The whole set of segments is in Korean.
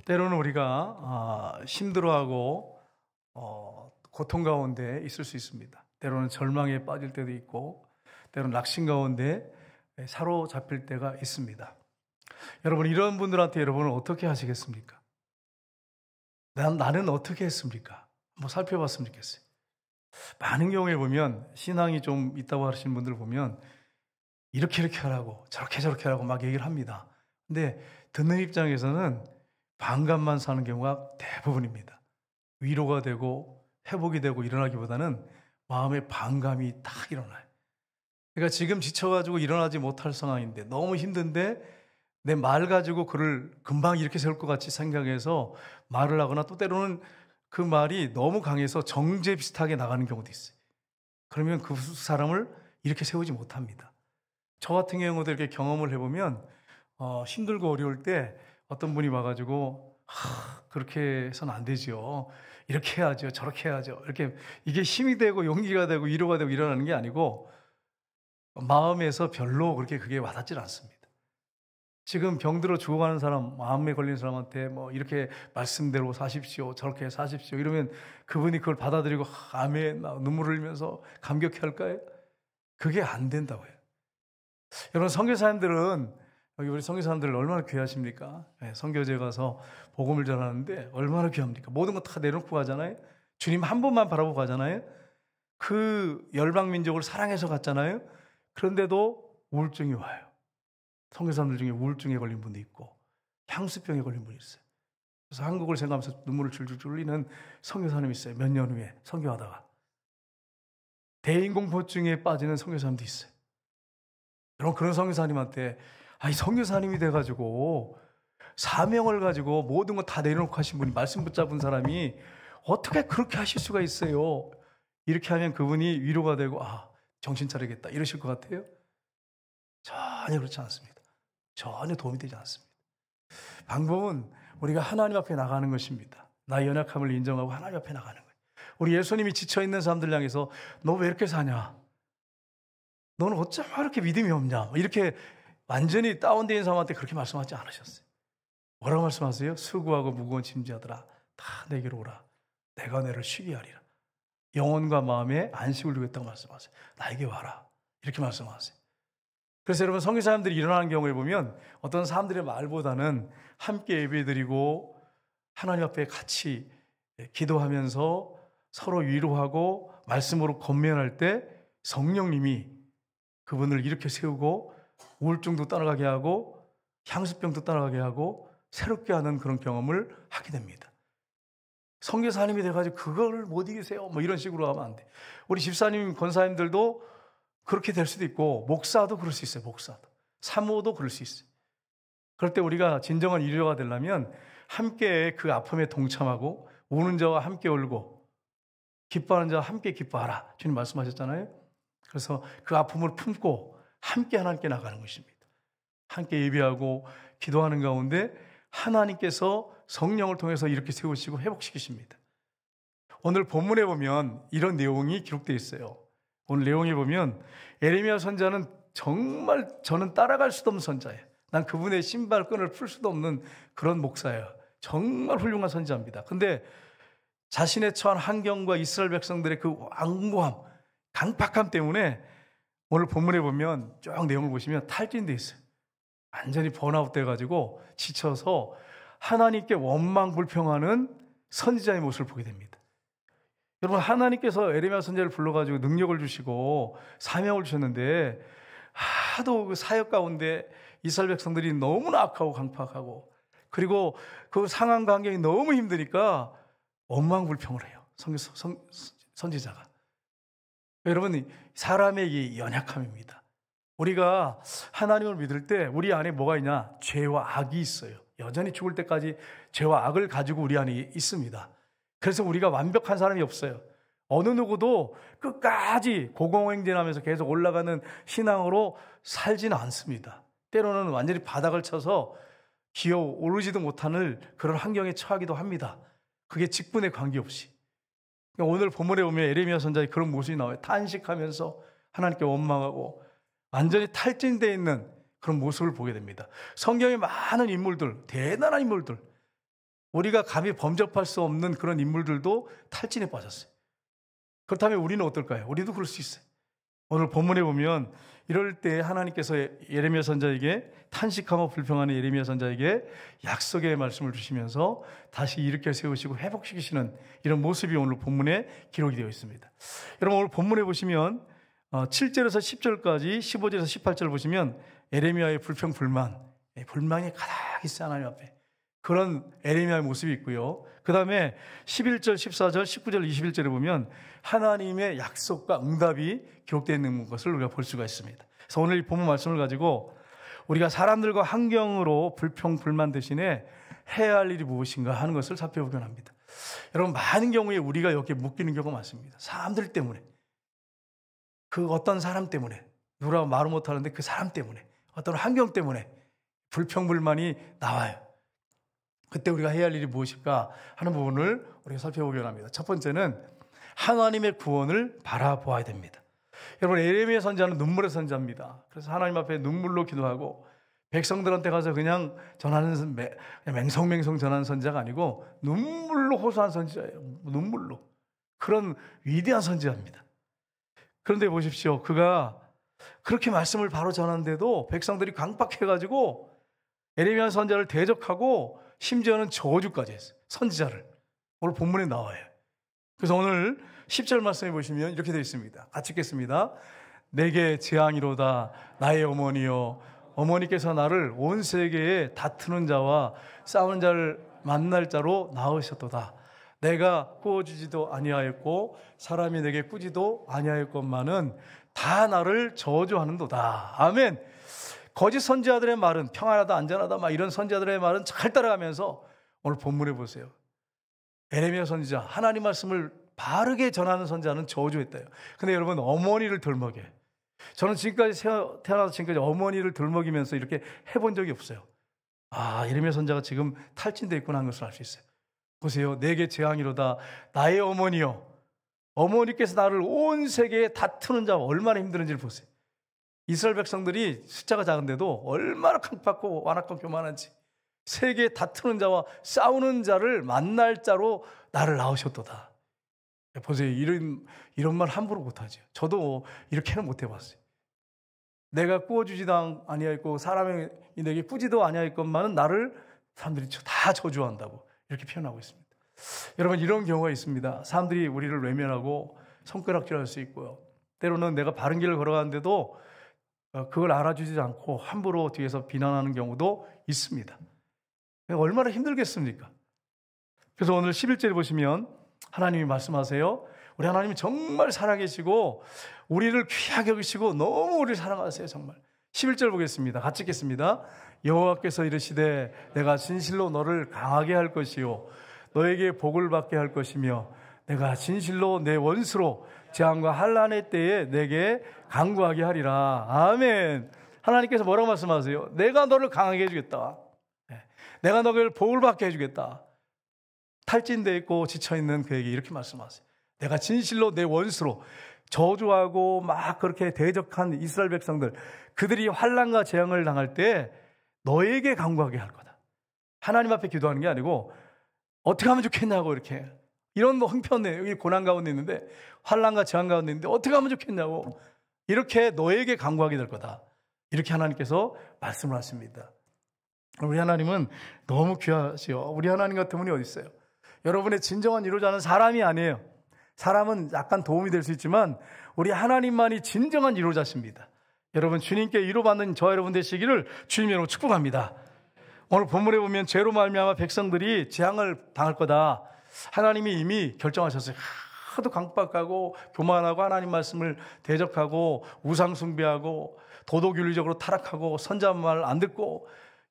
때로는 우리가 힘들어하고 고통 가운데 있을 수 있습니다. 때로는 절망에 빠질 때도 있고 때로는 낙심 가운데 사로잡힐 때가 있습니다. 여러분, 이런 분들한테 여러분은 어떻게 하시겠습니까? 나는 어떻게 했습니까? 한번 살펴봤으면 좋겠어요. 많은 경우에 보면 신앙이 좀 있다고 하시는 분들 보면 이렇게 하라고 저렇게 하라고 막 얘기를 합니다. 근데 듣는 입장에서는 반감만 사는 경우가 대부분입니다. 위로가 되고 회복이 되고 일어나기보다는 마음의 반감이 딱 일어나요. 그러니까 지금 지쳐가지고 일어나지 못할 상황인데 너무 힘든데 내 말 가지고 그를 금방 이렇게 세울 것 같이 생각해서 말을 하거나 또 때로는 그 말이 너무 강해서 정죄 비슷하게 나가는 경우도 있어요. 그러면 그 사람을 이렇게 세우지 못합니다. 저 같은 경우도 이렇게 경험을 해보면 힘들고 어려울 때 어떤 분이 와가지고 그렇게 해서는 안 되죠. 이렇게 해야죠. 저렇게 해야죠. 이렇게 이게 힘이 되고 용기가 되고 위로가 되고 일어나는 게 아니고 마음에서 별로 그렇게 그게 와닿질 않습니다. 지금 병들어 죽어가는 사람, 마음에 걸린 사람한테 뭐 이렇게 말씀대로 사십시오, 저렇게 사십시오 이러면 그분이 그걸 받아들이고 아멘 눈물을 흘리면서 감격해 할까요? 그게 안 된다고요. 여러분, 선교사님들은 여기 우리 선교사님들 얼마나 귀하십니까? 선교제 가서 복음을 전하는데 얼마나 귀합니까? 모든 거 다 내려놓고 가잖아요. 주님 한 분만 바라보고 가잖아요. 그 열방 민족을 사랑해서 갔잖아요. 그런데도 우울증이 와요. 선교사님들 중에 우울증에 걸린 분도 있고 향수병에 걸린 분이 있어요. 그래서 한국을 생각하면서 눈물을 줄줄 흘리는 선교사님이 있어요. 몇 년 후에 선교하다가 대인공포증에 빠지는 선교사님도 있어요. 여러분, 그런 선교사님한테 선교사님이 돼가지고 사명을 가지고 모든 거 다 내려놓고 하신 분이, 말씀 붙잡은 사람이 어떻게 그렇게 하실 수가 있어요? 이렇게 하면 그분이 위로가 되고 정신 차리겠다 이러실 것 같아요? 전혀 그렇지 않습니다. 전혀 도움이 되지 않습니다. 방법은 우리가 하나님 앞에 나가는 것입니다. 나의 연약함을 인정하고 하나님 앞에 나가는 거예요. 우리 예수님이 지쳐있는 사람들 향해서 너 왜 이렇게 사냐? 너는 어쩜 이렇게 믿음이 없냐? 이렇게 완전히 다운된 사람한테 그렇게 말씀하지 않으셨어요. 뭐라고 말씀하세요? 수고하고 무거운 짐지하더라 다 내게로 오라. 내가 너를 쉬게 하리라. 영혼과 마음에 안식을 주겠다고 말씀하세요. 나에게 와라. 이렇게 말씀하세요. 그래서 여러분, 선교사님들이 일어나는 경우에 보면 어떤 사람들의 말보다는 함께 예배드리고 하나님 앞에 같이 기도하면서 서로 위로하고 말씀으로 권면할 때 성령님이 그분을 이렇게 세우고 우울증도 따라가게 하고 향수병도 따라가게 하고 새롭게 하는 그런 경험을 하게 됩니다. 선교사님이 돼가지고 그걸 못 이기세요 뭐 이런 식으로 하면 안 돼. 우리 집사님, 권사님들도 그렇게 될 수도 있고 목사도 그럴 수 있어요. 목사도, 사모도 그럴 수 있어요. 그럴 때 우리가 진정한 위로가 되려면 함께 그 아픔에 동참하고 우는 자와 함께 울고 기뻐하는 자와 함께 기뻐하라 주님 말씀하셨잖아요. 그래서 그 아픔을 품고 함께 하나님께 나가는 것입니다. 함께 예배하고 기도하는 가운데 하나님께서 성령을 통해서 이렇게 세우시고 회복시키십니다. 오늘 본문에 보면 이런 내용이 기록되어 있어요. 오늘 내용에 보면 예레미야 선지자는 정말 저는 따라갈 수도 없는 선지자예요. 난 그분의 신발끈을 풀 수도 없는 그런 목사예요. 정말 훌륭한 선지자입니다. 근데 자신의 처한 환경과 이스라엘 백성들의 그 완고함, 강팍함 때문에 오늘 본문에 보면 쭉 내용을 보시면 탈진돼 있어요. 완전히 번아웃 돼가지고 지쳐서 하나님께 원망불평하는 선지자의 모습을 보게 됩니다. 여러분, 하나님께서 예레미야 선지자를 불러가지고 능력을 주시고 사명을 주셨는데 하도 그 사역 가운데 이스라엘 백성들이 너무나 악하고 강팍하고 그리고 그 상황 환경이 너무 힘드니까 원망불평을 해요. 선지자가. 여러분, 사람의 이 연약함입니다. 우리가 하나님을 믿을 때 우리 안에 뭐가 있냐? 죄와 악이 있어요. 여전히 죽을 때까지 죄와 악을 가지고 우리 안에 있습니다. 그래서 우리가 완벽한 사람이 없어요. 어느 누구도 끝까지 고공행진하면서 계속 올라가는 신앙으로 살지는 않습니다. 때로는 완전히 바닥을 쳐서 기어 오르지도 못하는 그런 환경에 처하기도 합니다. 그게 직분에 관계없이. 오늘 본문에 보면 예레미야 선지자의 그런 모습이 나와요. 탄식하면서 하나님께 원망하고 완전히 탈진되어 있는 그런 모습을 보게 됩니다. 성경에 많은 인물들, 대단한 인물들, 우리가 감히 범접할 수 없는 그런 인물들도 탈진에 빠졌어요. 그렇다면 우리는 어떨까요? 우리도 그럴 수 있어요. 오늘 본문에 보면 이럴 때 하나님께서 예레미야 선지자에게, 탄식하며 불평하는 예레미야 선지자에게 약속의 말씀을 주시면서 다시 일으켜 세우시고 회복시키시는 이런 모습이 오늘 본문에 기록이 되어 있습니다. 여러분, 오늘 본문에 보시면 7절에서 10절까지 15절에서 18절 보시면 예레미야의 불평, 불만이 가득 있어요. 하나님 앞에. 그런 예레미야의 모습이 있고요. 그 다음에 11절, 14절, 19절, 21절에 보면 하나님의 약속과 응답이 기록되어 있는 것을 우리가 볼 수가 있습니다. 그래서 오늘 이 본문 말씀을 가지고 우리가 사람들과 환경으로 불평, 불만 대신에 해야 할 일이 무엇인가 하는 것을 살펴보곤 합니다. 여러분, 많은 경우에 우리가 여기에 묶이는 경우가 많습니다. 사람들 때문에, 그 어떤 사람 때문에, 누구라고 말을 못하는데 그 사람 때문에, 어떤 환경 때문에 불평, 불만이 나와요. 그때 우리가 해야 할 일이 무엇일까 하는 부분을 우리가 살펴보려고 합니다. 첫 번째는 하나님의 구원을 바라보아야 됩니다. 여러분, 예레미야 선지자는 눈물의 선지자입니다. 그래서 하나님 앞에 눈물로 기도하고 백성들한테 가서 그냥 전하는, 맹성맹성 전하는 선지자가 아니고 눈물로 호소한 선지자예요. 눈물로. 그런 위대한 선지자입니다. 그런데 보십시오. 그가 그렇게 말씀을 바로 전하는데도 백성들이 강박해가지고 예레미야 선지자를 대적하고 심지어는 저주까지 했어요. 선지자를. 오늘 본문에 나와요. 그래서 오늘 10절 말씀해 보시면 이렇게 되어 있습니다. 같이 읽겠습니다. 내게 재앙이로다 나의 어머니여, 어머니께서 나를 온 세계에 다투는 자와 싸우는 자를 만날 자로 낳으셨도다. 내가 꾸어주지도 아니하였고 사람이 내게 꾸지도 아니하였건만은 다 나를 저주하는도다. 아멘. 거짓 선지자들의 말은 평안하다, 안전하다, 막 이런 선지자들의 말은 잘 따라가면서 오늘 본문에 보세요. 예레미야 선지자, 하나님 말씀을 바르게 전하는 선지자는 저주했대요. 근데 여러분, 어머니를 덜먹여요. 저는 지금까지 태어나서 지금까지 어머니를 덜먹이면서 이렇게 해본 적이 없어요. 아, 예레미야 선지자가 지금 탈진되어 있구나 하는 것을 알 수 있어요. 보세요. 내게 재앙이로다 나의 어머니여, 어머니께서 나를 온 세계에 다투는 자와 얼마나 힘드는지를 보세요. 이스라엘 백성들이 숫자가 작은데도 얼마나 강팍고 완악하고 교만한지, 세계에 다투는 자와 싸우는 자를 만날 자로 나를 낳으셨도다. 보세요. 이런 말 함부로 못하죠. 저도 이렇게는 못 해봤어요. 내가 꾸어주지도 아니하였고 사람이 내게 꾸지도 아니하였건만은 나를 사람들이 다 저주한다고 이렇게 표현하고 있습니다. 여러분, 이런 경우가 있습니다. 사람들이 우리를 외면하고 손가락질할 수 있고요. 때로는 내가 바른 길을 걸어가는데도 그걸 알아주지 않고 함부로 뒤에서 비난하는 경우도 있습니다. 얼마나 힘들겠습니까? 그래서 오늘 11절에 보시면 하나님이 말씀하세요. 우리 하나님이 정말 살아계시고 우리를 귀하게 여기시고 너무 우리를 사랑하세요. 정말. 11절 보겠습니다. 같이 읽겠습니다. 여호와께서 이르시되 내가 진실로 너를 강하게 할 것이요 너에게 복을 받게 할 것이며 내가 진실로 내 원수로 재앙과 환난의 때에 내게 강구하게 하리라. 아멘. 하나님께서 뭐라고 말씀하세요? 내가 너를 강하게 해주겠다. 내가 너를 복을 받게 해주겠다. 탈진되어 있고 지쳐있는 그에게 이렇게 말씀하세요. 내가 진실로 내 원수로 저주하고 막 그렇게 대적한 이스라엘 백성들, 그들이 환난과 재앙을 당할 때 너에게 강구하게 할 거다. 하나님 앞에 기도하는 게 아니고 어떻게 하면 좋겠냐고, 이렇게 이런 형편에 여기 고난 가운데 있는데, 환난과 재앙 가운데 있는데 어떻게 하면 좋겠냐고, 이렇게 너에게 강구하게 될 거다. 이렇게 하나님께서 말씀을 하십니다. 우리 하나님은 너무 귀하시오. 우리 하나님 같은 분이 어디 있어요? 여러분의 진정한 위로자는 사람이 아니에요. 사람은 약간 도움이 될 수 있지만 우리 하나님만이 진정한 위로자십니다. 여러분, 주님께 위로받는 저 여러분 되시기를 주님 여러분 축복합니다. 오늘 본문에 보면 죄로 말미암아 백성들이 재앙을 당할 거다. 하나님이 이미 결정하셨어요. 하도 강박하고 교만하고 하나님 말씀을 대적하고 우상 숭배하고 도덕윤리적으로 타락하고 선자 말 안 듣고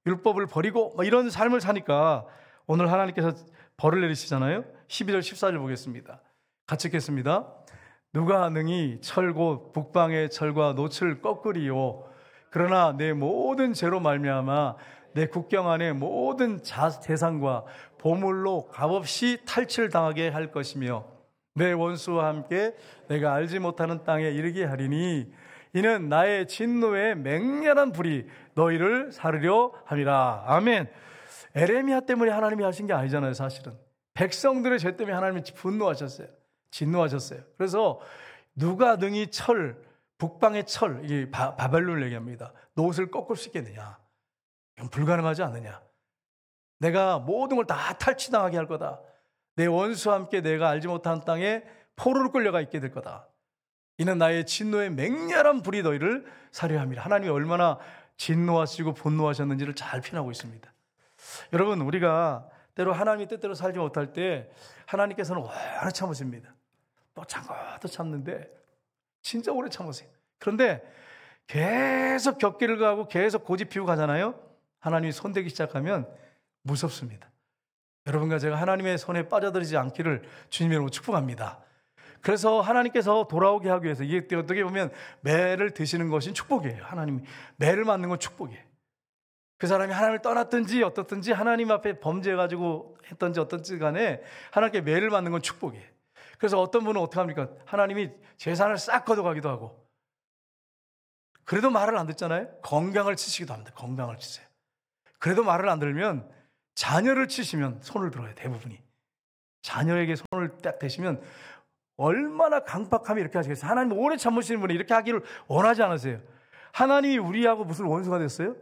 율법을 버리고 이런 삶을 사니까 오늘 하나님께서 벌을 내리시잖아요. 12절 14절 보겠습니다. 같이 읽겠습니다. 누가 능히 철고 북방의 철과 노를 꺾으리요. 그러나 내 모든 죄로 말미암아 내 국경 안에 모든 재산과 보물로 값없이 탈취당하게 할 것이며 내 원수와 함께 내가 알지 못하는 땅에 이르게 하리니 이는 나의 진노의 맹렬한 불이 너희를 사르려 함이라. 아멘. 에레미야 때문에 하나님이 하신 게 아니잖아요, 사실은. 백성들의 죄 때문에 하나님이 분노하셨어요. 진노하셨어요. 그래서 누가 능히 북방의 이게 바벨론을 얘기합니다. 노옷을 꺾을 수 있겠느냐? 이건 불가능하지 않느냐? 내가 모든 걸 다 탈취당하게 할 거다. 내 원수와 함께 내가 알지 못한 땅에 포로로 끌려가 있게 될 거다. 이는 나의 진노의 맹렬한 불이 너희를 사려함이라. 하나님이 얼마나 진노하시고 분노하셨는지를 잘 표현하고 있습니다. 여러분, 우리가 때로 하나님의 뜻대로 살지 못할 때 하나님께서는 오래 참으십니다. 또 참고 또 참는데 진짜 오래 참으세요. 그런데 계속 격기를 가고 계속 고집 피우고 가잖아요. 하나님이 손대기 시작하면 무섭습니다. 여러분과 제가 하나님의 손에 빠져들지 않기를 주님의 이름으로 축복합니다. 그래서 하나님께서 돌아오게 하기 위해서, 이게 어떻게 보면 매를 드시는 것이 축복이에요. 하나님이 매를 맞는 건 축복이에요. 그 사람이 하나님을 떠났든지 어떻든지 하나님 앞에 범죄해가지고 했든지 어떤지 간에 하나님께 매를 맞는 건 축복이에요. 그래서 어떤 분은 어떻게 합니까? 하나님이 재산을 싹 걷어가기도 하고, 그래도 말을 안 듣잖아요. 건강을 치시기도 합니다. 건강을 치세요. 그래도 말을 안 들으면 자녀를 치시면 손을 들어요. 대부분이 자녀에게 손을 딱 대시면 얼마나 강팍함이 이렇게 하시겠어요. 하나님 오래 참으시는 분이 이렇게 하기를 원하지 않으세요. 하나님이 우리하고 무슨 원수가 됐어요?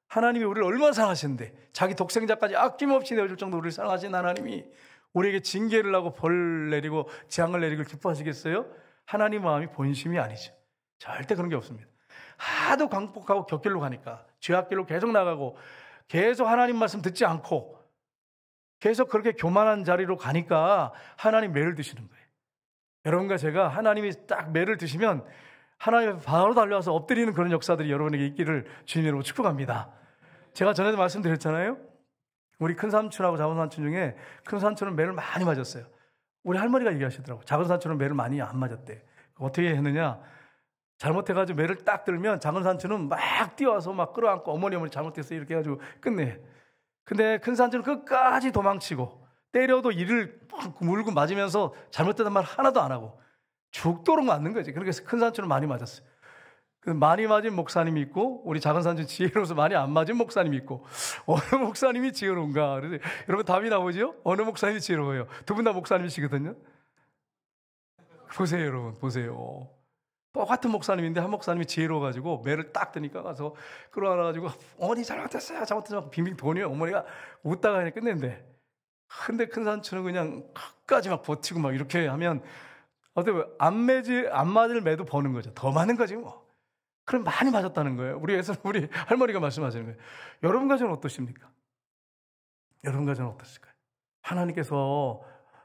하나님이 우리를 얼마나 사랑하시는데, 자기 독생자까지 아낌없이 내어줄 정도로 우리를 사랑하신 하나님이 우리에게 징계를 하고 벌 내리고 재앙을 내리고 기뻐하시겠어요? 하나님 마음이 본심이 아니죠. 절대 그런 게 없습니다. 하도 광폭하고 격길로 가니까, 죄악길로 계속 나가고 계속 하나님 말씀 듣지 않고 계속 그렇게 교만한 자리로 가니까 하나님 매를 드시는 거예요. 여러분과 제가 하나님이 딱 매를 드시면 하나님 앞에 바로 달려와서 엎드리는 그런 역사들이 여러분에게 있기를 주님으로 축복합니다. 제가 전에도 말씀드렸잖아요. 우리 큰 삼촌하고 작은 삼촌 중에 큰 삼촌은 매를 많이 맞았어요. 우리 할머니가 얘기하시더라고요. 작은 삼촌은 매를 많이 안 맞았대. 어떻게 했느냐, 잘못해가지고 매를 딱 들면 작은 삼촌은 막 뛰어와서 막 끌어안고 어머니 잘못했어요 이렇게 해가지고 끝내. 근데 큰 삼촌은 끝까지 도망치고 때려도 이를 물고 맞으면서 잘못된 말 하나도 안 하고 죽도록 맞는 거지. 그래서 큰 삼촌은 많이 맞았어요. 많이 맞은 목사님이 있고, 우리 작은 삼촌 지혜로워서 많이 안 맞은 목사님이 있고, 어느 목사님이 지혜로운가? 그래서 여러분 답이 나오죠? 어느 목사님이 지혜로워요? 두 분 다 목사님이시거든요. 보세요, 여러분, 보세요. 똑같은 목사님인데 한 목사님이 지혜로워가지고 매를 딱 드니까 가서 끌어안아가지고 어머니 잘못했어요, 잘못했어요, 빙빙 도니요. 어머니가 웃다가 그냥 끝낸대. 근데 큰 삼촌은 그냥 끝까지 막 버티고 막 이렇게 하면 어때? 안 맞을 매도 버는 거죠. 더 많은 거지 뭐. 그럼 많이 맞았다는 거예요. 우리 할머니가 말씀하시는 거예요. 여러분과 저는 어떠십니까? 여러분과 저는 어떠실까요? 하나님께서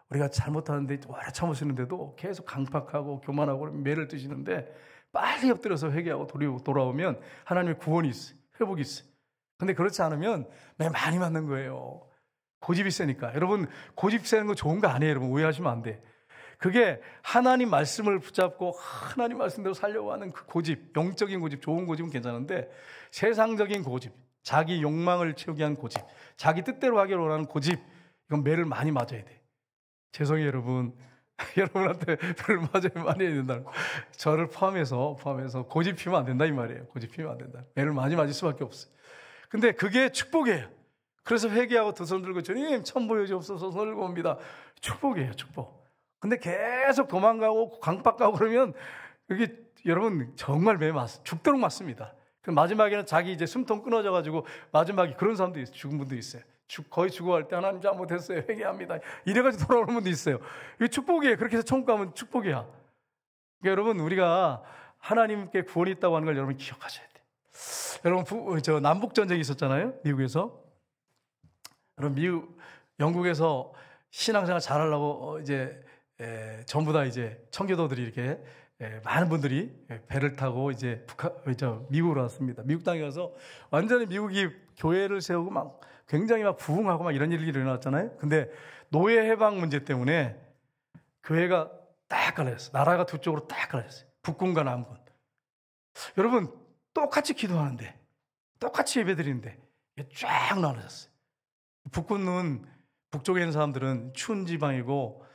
우리가 잘못하는데 오래 참으시는데도 계속 강팍하고 교만하고 매를 드시는데, 빨리 엎드려서 회개하고 돌아오면 하나님의 구원이 있어요. 회복이 있어요. 근데 그렇지 않으면 매 많이 맞는 거예요. 고집이 세니까. 여러분, 고집 세는 거 좋은 거 아니에요. 여러분, 오해하시면 안 돼. 그게 하나님 말씀을 붙잡고 하나님 말씀대로 살려고 하는 그 고집, 영적인 고집, 좋은 고집은 괜찮은데, 세상적인 고집, 자기 욕망을 채우기 위한 고집, 자기 뜻대로 하기를 원하는 고집, 이건 매를 많이 맞아야 돼. 죄송해요, 여러분. 여러분한테 매를 맞아야 많이 해야 된다. 저를 포함해서 고집 피우면 안 된다 이 말이에요. 고집 피우면 안 된다. 매를 많이 맞을 수밖에 없어요. 근데 그게 축복이에요. 그래서 회개하고 두 손 들고 주님 천 보여주옵소서 손을 들고 옵니다. 축복이에요, 축복. 근데 계속 도망가고 강박가고 그러면 이게 여러분 정말 매 맞, 죽도록 맞습니다. 마지막에는 자기 이제 숨통 끊어져가지고 마지막에 그런 사람도 있어요. 죽은 분도 있어요. 거의 죽어갈 때 하나님 잘못했어요, 회개합니다, 이래가지고 돌아오는 분도 있어요. 이게 축복이에요. 그렇게 해서 천국 가면 축복이야. 그러니까 여러분, 우리가 하나님께 구원이 있다고 하는 걸 여러분 기억하셔야 돼요. 여러분, 저 남북 전쟁이 있었잖아요, 미국에서. 여러분, 영국에서 신앙생활 잘하려고 이제 전부 다 이제 청교도들이 이렇게 많은 분들이 배를 타고 이제 미국으로 왔습니다. 미국 땅에 가서 완전히 미국이 교회를 세우고 막 굉장히 막 부흥하고 막 이런 일이 일어났잖아요. 근데 노예 해방 문제 때문에 교회가 딱 갈라졌어요. 나라가 두 쪽으로 딱 갈라졌어요. 북군과 남군. 여러분, 똑같이 기도하는데, 똑같이 예배드리는데 쫙 나눠졌어요. 북군은, 북쪽에 있는 사람들은 추운 지방이고,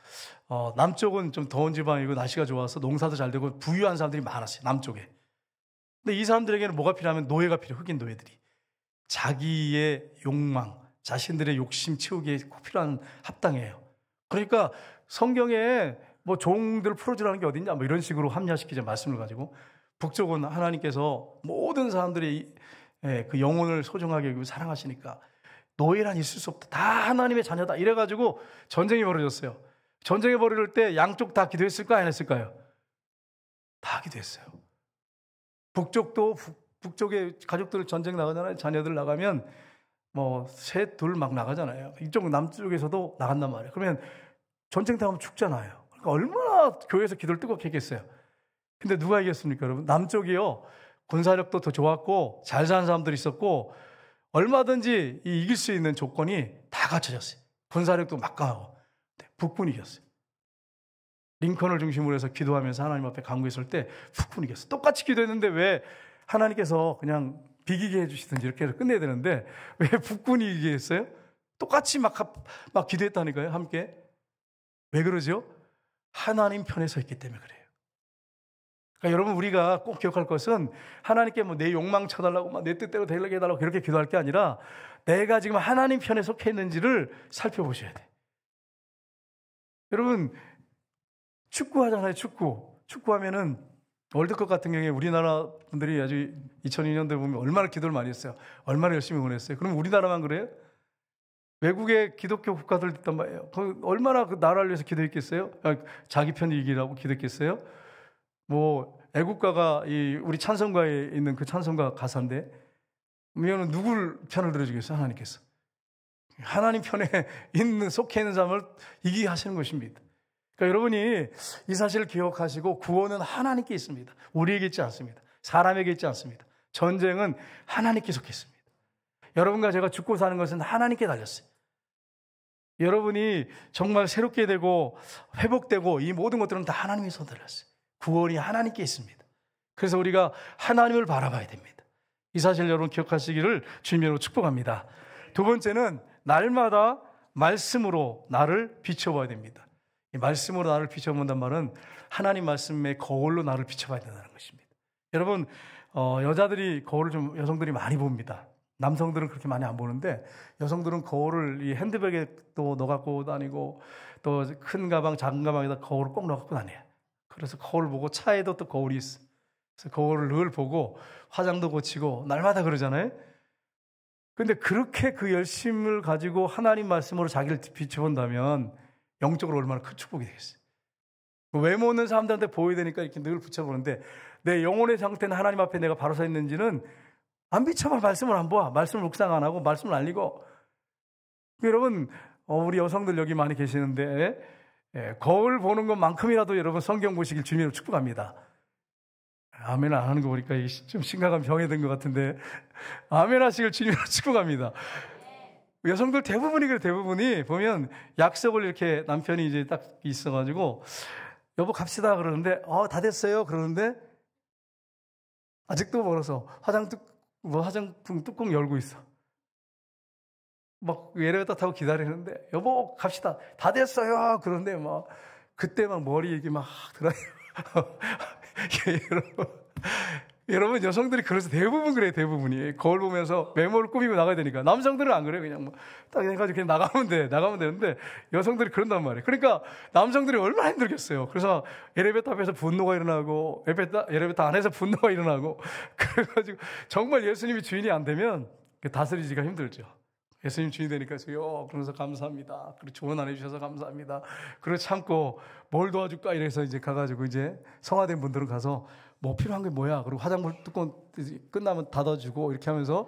남쪽은 좀 더운 지방이고 날씨가 좋아서 농사도 잘 되고 부유한 사람들이 많았어요, 남쪽에. 근데 이 사람들에게는 뭐가 필요하면 노예가 필요해요. 흑인 노예들이. 자기의 욕망, 자신들의 욕심 채우기에 꼭 필요한 합당이에요. 그러니까 성경에 뭐 종들 풀어주라는 게 어딨냐 뭐 이런 식으로 합리화시키자 말씀을 가지고, 북쪽은 하나님께서 모든 사람들이 그 영혼을 소중하게 여기고 사랑하시니까 노예란 있을 수 없다, 다 하나님의 자녀다 이래가지고 전쟁이 벌어졌어요. 전쟁이 벌어질 때 양쪽 다 기도했을까요, 안 했을까요? 다 기도했어요. 북쪽도 북쪽에 가족들 전쟁 나가잖아요. 자녀들 나가면 뭐 셋, 둘 막 나가잖아요. 이쪽 남쪽에서도 나간단 말이에요. 그러면 전쟁 당하면 죽잖아요. 그러니까 얼마나 교회에서 기도를 뜨겁게 했겠어요. 근데 누가 이겼습니까, 여러분? 남쪽이요. 군사력도 더 좋았고 잘 사는 사람들이 있었고 얼마든지 이길 수 있는 조건이 다 갖춰졌어요. 군사력도 막강하고. 북군이 이겼어요. 링컨을 중심으로 해서 기도하면서 하나님 앞에 간구했을 때 북군이 이겼어요. 똑같이 기도했는데 왜 하나님께서 그냥 비기게 해주시든지 이렇게 해서 끝내야 되는데 왜 북군이 이기게 했어요? 똑같이 막 기도했다니까요, 함께. 왜 그러죠? 하나님 편에 서 있기 때문에 그래요. 그러니까 여러분, 우리가 꼭 기억할 것은 하나님께 뭐 내 욕망 쳐달라고 막 내 뜻대로 되게 해달라고 그렇게 기도할 게 아니라 내가 지금 하나님 편에 속해 있는지를 살펴보셔야 돼. 여러분, 축구하잖아요. 축구하면은 월드컵 같은 경우에 우리나라 분들이 아주 2002년도에 보면 얼마나 기도를 많이 했어요. 얼마나 열심히 응원했어요. 그럼 우리나라만 그래요? 외국의 기독교 국가들 있단 말이에요. 얼마나 그 나라를 위해서 기도했겠어요? 자기 편 이기라고 기도했겠어요? 뭐 애국가가 우리 찬송가에 있는 그 찬송가 가사인데, 그러면 누굴 편을 들어주겠어요? 하나님께서. 하나님 편에 있는, 속해 있는 사람을 이기게 하시는 것입니다. 그러니까 여러분이 이 사실을 기억하시고, 구원은 하나님께 있습니다. 우리에게 있지 않습니다. 사람에게 있지 않습니다. 전쟁은 하나님께 속해 있습니다. 여러분과 제가 죽고 사는 것은 하나님께 달렸어요. 여러분이 정말 새롭게 되고 회복되고 이 모든 것들은 다 하나님의 손에 달렸어요. 구원이 하나님께 있습니다. 그래서 우리가 하나님을 바라봐야 됩니다. 이 사실 여러분 기억하시기를 주님으로 축복합니다. 두 번째는 날마다 말씀으로 나를 비춰봐야 됩니다. 이 말씀으로 나를 비춰본다는 말은 하나님 말씀의 거울로 나를 비춰봐야 된다는 것입니다. 여러분, 여자들이 거울을 좀 여성들이 많이 봅니다. 남성들은 그렇게 많이 안 보는데 여성들은 거울을 이 핸드백에 또 넣어 갖고 다니고 또 큰 가방, 작은 가방에다 거울을 꼭 넣어 갖고 다녀요. 그래서 거울 보고 차에도 또 거울이 있어. 그래서 거울을 늘 보고 화장도 고치고 날마다 그러잖아요. 근데 그렇게 그 열심을 가지고 하나님 말씀으로 자기를 비춰본다면 영적으로 얼마나 큰 축복이 되겠어요. 외모 없는 사람들한테 보여야 되니까 이렇게 늘 붙여보는데 내 영혼의 상태는 하나님 앞에 내가 바로 서 있는지는 안 비춰봐. 말씀을 안 보아. 말씀을 묵상 안 하고 말씀을 안 읽어. 여러분, 우리 여성들 여기 많이 계시는데 거울 보는 것만큼이라도 여러분 성경 보시길 주님으로 축복합니다. 아멘 안 하는 거 보니까 좀 심각한 병에 든 것 같은데 아멘 하시길 주님으로 축복합니다. 여성들 대부분이 그래. 대부분이 보면 약속을 이렇게 남편이 이제 딱 있어가지고 여보 갑시다 그러는데 다 됐어요 그러는데 아직도 멀어서 화장품 뚜껑 열고 있어. 막 엘리베이터 타고 기다리는데 여보 갑시다 다 됐어요 그런데 막 그때 막 머리 이렇게 막 들어요. 여러분 여성들이 그래서 대부분 그래요. 대부분이 거울 보면서 외모를 꾸미고 나가야 되니까. 남성들은 안 그래요. 그냥 뭐 딱 해가지고 그냥 나가면 되는데 여성들이 그런단 말이에요. 그러니까 남성들이 얼마나 힘들겠어요. 그래서 엘리베이터 앞에서 분노가 일어나고 엘리베이터 안에서 분노가 일어나고 그래가지고 정말 예수님이 주인이 안 되면 다스리기가 힘들죠. 예수님 주인이 되니까 주여 그러면서 감사합니다. 그리고 조언 안 해주셔서 감사합니다. 그리고 참고 뭘 도와줄까 이래서 이제 가가지고 이제 성화된 분들은 가서 뭐 필요한 게 뭐야? 그리고 화장물 뚜껑 끝나면 닫아주고 이렇게 하면서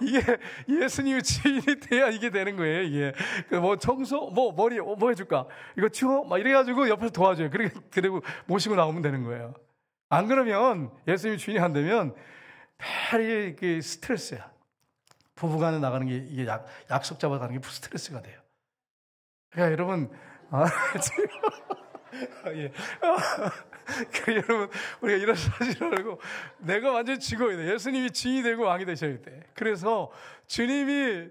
이게 예수님이 주인이 돼야 이게 되는 거예요. 이게 뭐 청소, 뭐 머리, 뭐 해줄까? 이거 치워? 막 이래가지고 옆에서 도와줘요. 그리고 모시고 나오면 되는 거예요. 안 그러면 예수님이 주인이 안 되면 매일 이게 스트레스야. 부부간에 나가는 게 이게 약속 잡아가는 게 스트레스가 돼요. 그러니까 여러분, 예. 여러분, 우리가 이런 사실을 알고 내가 완전히 죽어야 돼. 예수님이 주인이 되고 왕이 되셔야 돼. 그래서 주님이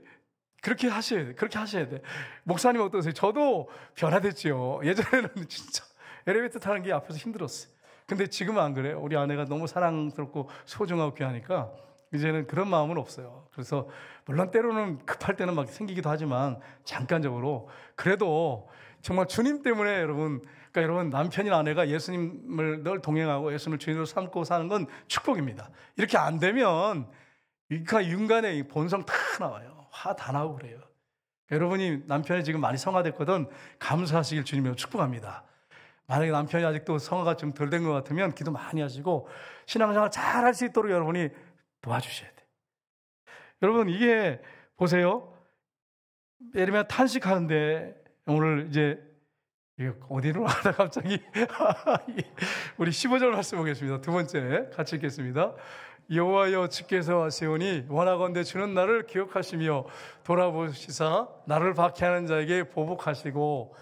그렇게 하셔야 돼. 그렇게 하셔야 돼. 목사님 어떠세요? 저도 변화됐죠. 예전에는 진짜 엘리베이터 타는 게 앞에서 힘들었어요. 근데 지금은 안 그래요. 우리 아내가 너무 사랑스럽고 소중하고 귀하니까 이제는 그런 마음은 없어요. 그래서 물론 때로는 급할 때는 막 생기기도 하지만 잠깐적으로 그래도 정말 주님 때문에 그러니까 여러분 남편이나 아내가 예수님을 늘 동행하고 예수님을 주인으로 삼고 사는 건 축복입니다. 이렇게 안 되면 윤간의 본성 다 나와요. 화 다 나오고 그래요. 여러분이 남편이 지금 많이 성화됐거든 감사하시길 주님으로 축복합니다. 만약에 남편이 아직도 성화가 좀 덜 된 것 같으면 기도 많이 하시고 신앙생활 잘 할 수 있도록 여러분이 도와주셔야 돼요. 여러분 이게 보세요. 예레미야 탄식하는데 오늘 이제 어디로 하다 갑자기 우리 15절 말씀 보겠습니다. 두 번째 같이 읽겠습니다. 여호와여 주께서 하시오니 원하건대 주는 나를 기억하시며 돌아보시사 나를 박해하는 자에게 보복하시고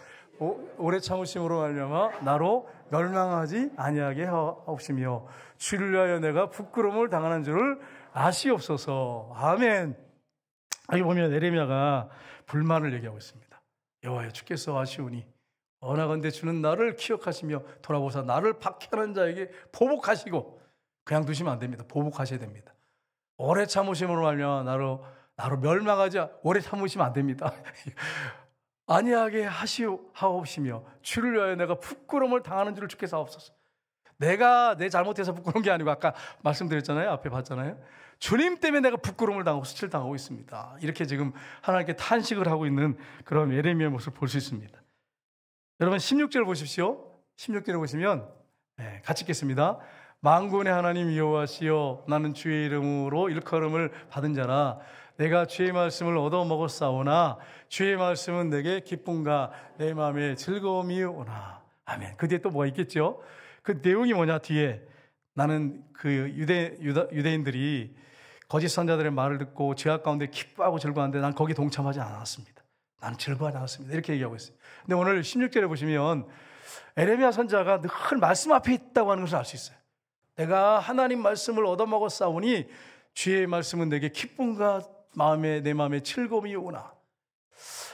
오래 참으심으로 말미암아 나로 멸망하지 아니하게 하옵시며 주를 위하여 내가 부끄러움을 당하는 줄을 아시옵소서. 아멘. 여기 보면 예레미야가 불만을 얘기하고 있습니다. 여호와여 주께서 하시오니 원하건대 주는 나를 기억하시며 돌아보사 나를 박해하는 자에게 보복하시고 그냥 두시면 안 됩니다. 보복하셔야 됩니다. 오래 참으심으로 말미암아 나로 멸망하지 오래 참으시면 안 됩니다. 아니하게 하옵시며 주를 위하여 내가 부끄러움을 당하는 줄을 주께서 하옵소서. 내가 내 잘못해서 부끄러운 게 아니고 아까 말씀드렸잖아요. 앞에 봤잖아요. 주님 때문에 내가 부끄러움을 당하고 수치를 당하고 있습니다. 이렇게 지금 하나님께 탄식을 하고 있는 그런 예레미야의 모습을 볼 수 있습니다. 여러분 16절 보십시오. 16절을 보시면 같이 읽겠습니다. 만군의 하나님 여호와시여 나는 주의 이름으로 일컬음을 받은 자라 내가 주의 말씀을 얻어먹었사오나 주의 말씀은 내게 기쁨과 내 마음에 즐거움이 오나. 아멘. 그 뒤에 또 뭐가 있겠죠? 그 내용이 뭐냐 뒤에 나는 그 유대인들이 거짓 선자들의 말을 듣고 죄악 가운데 기뻐하고 즐거워하는데 난 거기 동참하지 않았습니다. 나는 즐거워하지 않았습니다. 이렇게 얘기하고 있어요. 근데 오늘 16절에 보시면 예레미야 선자가 늘 말씀 앞에 있다고 하는 것을 알 수 있어요. 내가 하나님 말씀을 얻어먹었사오니 주의 말씀은 내게 기쁨과 내 마음에 즐거움이 오나.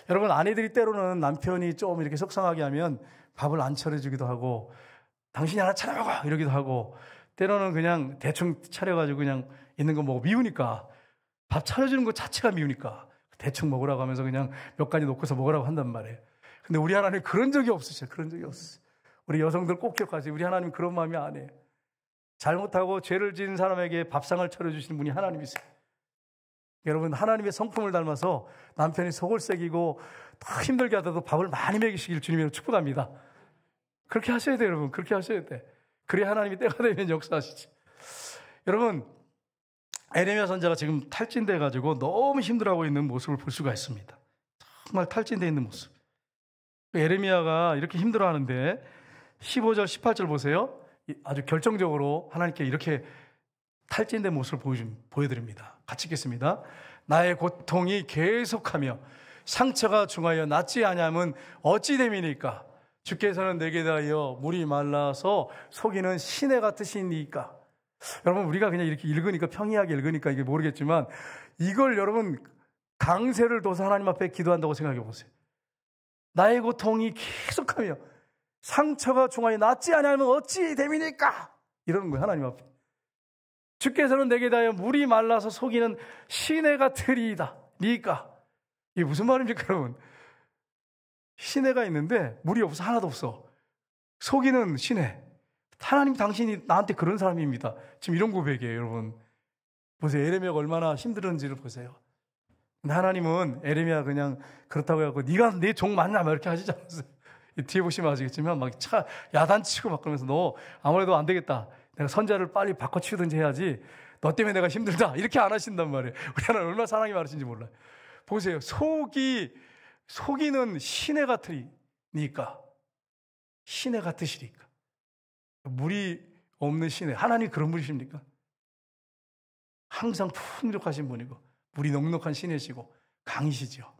여러분 아내들이 때로는 남편이 좀 이렇게 속상하게 하면 밥을 안 차려주기도 하고 당신이 하나 차려먹어 이러기도 하고 때로는 그냥 대충 차려가지고 그냥 있는 거 먹고 미우니까 밥 차려주는 것 자체가 미우니까 대충 먹으라고 하면서 그냥 몇 가지 놓고서 먹으라고 한단 말이에요. 근데 우리 하나님 그런 적이 없으셔요. 그런 적이 없어요. 우리 여성들 꼭 기억하세요. 우리 하나님 그런 마음이 아니에요. 잘못하고 죄를 지은 사람에게 밥상을 차려주시는 분이 하나님이세요. 여러분 하나님의 성품을 닮아서 남편이 속을 새기고 더 힘들게 하더라도 밥을 많이 먹이시길 주님으로 축복합니다. 그렇게 하셔야 돼요. 여러분 그렇게 하셔야 돼. 그래야 하나님이 때가 되면 역사하시지. 여러분 예레미야 선지자가 지금 탈진돼 가지고 너무 힘들어하고 있는 모습을 볼 수가 있습니다. 정말 탈진돼 있는 모습. 예레미야가 이렇게 힘들어하는데 15절 18절 보세요. 아주 결정적으로 하나님께 이렇게 탈진된 모습을 보여드립니다. 같이 읽겠습니다. 나의 고통이 계속하며 상처가 중하여 낫지 아니하면 어찌 됨이니까 주께서는 내게 대하여 물이 말라서 속이는 시내 같으시니까. 여러분 우리가 그냥 이렇게 읽으니까 평이하게 읽으니까 이게 모르겠지만 이걸 여러분 강세를 둬서 하나님 앞에 기도한다고 생각해 보세요. 나의 고통이 계속하며 상처가 중하여 낫지 아니하면 어찌 됨이니까 이러는 거예요. 하나님 앞에. 주께서는 내게 대하여 물이 말라서 속이는 시내 같으리이다. 니까. 이게 무슨 말입니까 여러분? 시내가 있는데 물이 없어. 하나도 없어. 속이는 시내. 하나님 당신이 나한테 그런 사람입니다. 지금 이런 고백이에요. 여러분 보세요. 예레미야가 얼마나 힘들었는지를 보세요. 근데 하나님은 예레미야 그냥 그렇다고 해갖고 네가 내 종 맞나 막 이렇게 하시지 않았어요. 뒤에 보시면 아시겠지만 막 야단치고 막 그러면서 너 아무래도 안 되겠다. 내가 선자를 빨리 바꿔치우든지 해야지. 너 때문에 내가 힘들다. 이렇게 안 하신단 말이에요. 우리 하나님 얼마나 사랑이 많으신지 몰라요. 보세요. 속이는 시내 같으니까. 시내 같으시니까. 물이 없는 시내. 하나님 그런 분이십니까? 항상 풍족하신 분이고 물이 넉넉한 시내시고 강이시죠.